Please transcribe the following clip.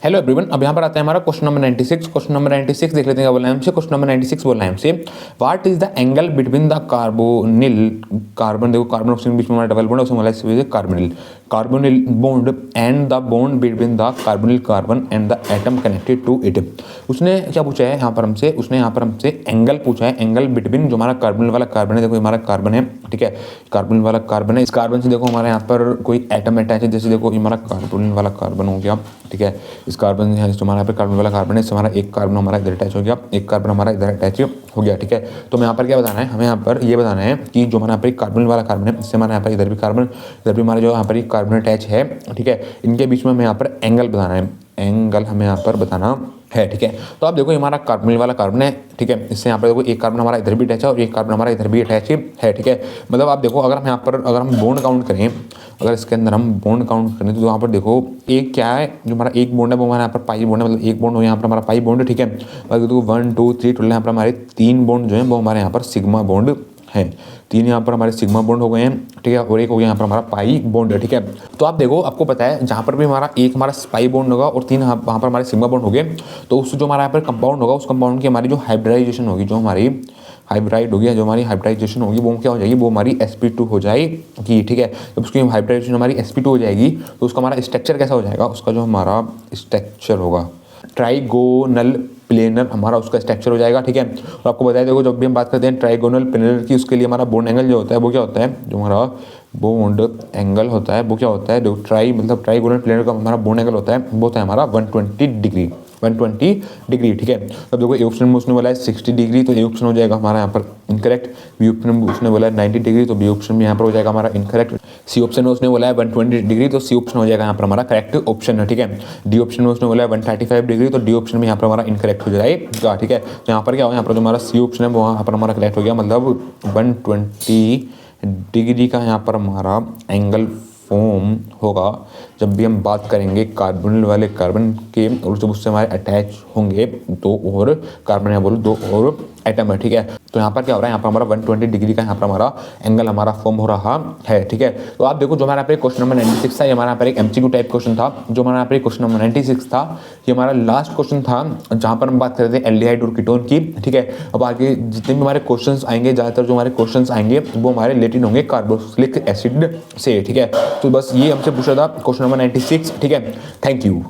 Hello everyone, अब यहाँ पर आता है हमारा क्वेश्चन नंबर 96। क्वेश्चन नंबर 96 देख लेते हैं क्या बोला है हमसे। क्वेश्चन नंबर 96 बोला है हमसे, what is the angle between the carbonyl, carbon देखो कार्बन ऑक्सीजन बीच में हमारा डबल बॉन्ड है, उसमें बोला है carbonyl, carbonyl bond and the bond between the carbonyl carbon and the atom connected to it. उसने क्या पूछा है यहाँ पर हमसे, उसने यहाँ पर हमसे एंगल पूछा है, एंगल बिटवीन जो हमारा कार्बोनिल वाला कार्बन है, देखो हमारा कार्बन है, ठीक है, कार्बन वाला कार्बन है, इस कार्बन से देखो हमारे यहाँ पर कोई एटम अटैच है, जैसे देखो हमारा कार्बोनिल वाला कार्बन हो गया, ठीक है, इस कार्बन है जो हमारा यहाँ पे कार्बन वाला कार्बन है, इससे हमारा एक कार्बन हमारा इधर अटैच हो गया, एक कार्बन हमारा इधर अटैच हो गया, ठीक है। तो हमें यहाँ पर क्या बताना है, हमें यहाँ पर ये बताना है कि जो हमारा यहाँ पर कार्बन वाला कार्बन है, इससे हमारे यहाँ पर इधर भी कार्बन, इधर भी हमारा जो यहाँ पर कार्बन अटैच है, ठीक है, इनके बीच में हमें यहाँ पर एंगल बताना है, एंगल हमें यहाँ पर बताना है, ठीक है। तो आप देखो हमारा कार्बन वाला कार्बन है, ठीक है, इससे यहाँ पर देखो एक कार्बन हमारा इधर भी अटैच है और एक कार्बन हमारा इधर भी अटैच है, ठीक है। मतलब आप देखो अगर हम यहाँ पर अगर हम बॉन्ड काउंट करें, अगर इसके अंदर हम बॉन्ड काउंट करें तो यहाँ पर देखो एक क्या है, जो हमारा एक बॉन्ड है वो हमारे यहाँ पर पाई बॉन्ड है, मतलब एक बॉन्ड हो यहाँ पर हमारा पाई बॉन्ड, ठीक है। अगर देखो 1 2 3 टोटल यहाँ पर हमारे 3 बॉन्ड जो है वो हमारे यहाँ पर सिग्मा बॉन्ड है, 3 यहाँ पर हमारे सिग्मा बॉन्ड हो गए हैं, ठीक है, और एक हो गया यहाँ पर हमारा पाई बॉन्ड है, ठीक है। तो आप देखो आपको पता है जहाँ पर भी हमारा एक हमारा पाई बॉन्ड होगा और 3 वहाँ पर हमारे सिग्मा बॉन्ड हो गए, तो उस जो हमारा यहाँ पर कंपाउंड होगा उस कंपाउंड की हमारी जो हाइब्रिडाइजेशन होगी, जो हमारी हाइब्राइड होगी, जो हमारी हाइब्रिडाइजेशन होगी वो क्या हो जाएगी, वो हमारी sp2 हो जाएगी, ठीक है। जब उसकी हाइब्रिडाइजेशन हमारी sp2 हो जाएगी तो उसका हमारा स्ट्रक्चर कैसा हो जाएगा, उसका जो हमारा स्ट्रक्चर होगा ट्राइगोनल प्लेनर हमारा उसका स्ट्रक्चर हो जाएगा, ठीक है। और आपको बताया देखो जब भी हम बात करते हैं ट्राइगोनल प्लेनर की, उसके लिए हमारा बॉन्ड एंगल जो होता है वो क्या होता है, जो हमारा बॉन्ड एंगल होता है वो क्या होता है, देखो मतलब ट्राइगोनल प्लेनर का हमारा बॉन्ड एंगल होता है वो होता है हमारा 120 डिग्री, 120 डिग्री, ठीक है। अब देखो ए ऑप्शन में उसने बोला है 60 डिग्री, तो ए ऑप्शन हो जाएगा हमारा यहाँ पर इनकरेक्ट। बी ऑप्शन में उसने बोला है 90 डिग्री, तो बी ऑप्शन में यहाँ पर हो जाएगा हमारा इनकरेक्ट। सी ऑप्शन में उसने बोला है 120 डिग्री, तो सी ऑप्शन हो जाएगा यहाँ पर हमारा करेक्ट ऑप्शन है, ठीक है। डी ऑप्शन में उसने बोला है 135 डिग्री, तो डी ऑप्शन में यहाँ पर हमारा इनकरेक्ट हो जाएगा, ठीक है। तो यहाँ पर क्या हो, यहाँ पर जो हमारा सी ऑप्शन है वो यहाँ पर हमारा करेक्ट हो गया, मतलब 120 डिग्री का यहाँ पर हमारा एंगल फॉर्म होगा जब भी हम बात करेंगे कार्बोनिल वाले कार्बन के, और जब उससे हमारे अटैच होंगे दो और कार्बन या बोलो 2 और एटम है, ठीक है। तो यहाँ पर क्या हो रहा है, यहाँ पर हमारा 120 डिग्री का यहाँ पर हमारा एंगल हमारा फॉर्म हो रहा है, ठीक है। तो आप देखो जो हमारा यहाँ पर क्वेश्चन नंबर 96 था, ये हमारा यहाँ पर एक MCQ टाइप क्वेश्चन था। जो हमारा यहाँ पर क्वेश्चन नंबर 96 था ये हमारा लास्ट क्वेश्चन था जहाँ पर हम बात करते थे एल्डिहाइड और कीटोन की, ठीक है। अब आगे जितने भी हमारे क्वेश्चन आएंगे, ज़्यादातर जो हमारे क्वेश्चन आएंगे वो हमारे रिलेटेड होंगे कार्बोक्सिलिक एसिड से, ठीक है। तो बस ये हमसे पूछा था क्वेश्चन नंबर 96, ठीक है। Thank you.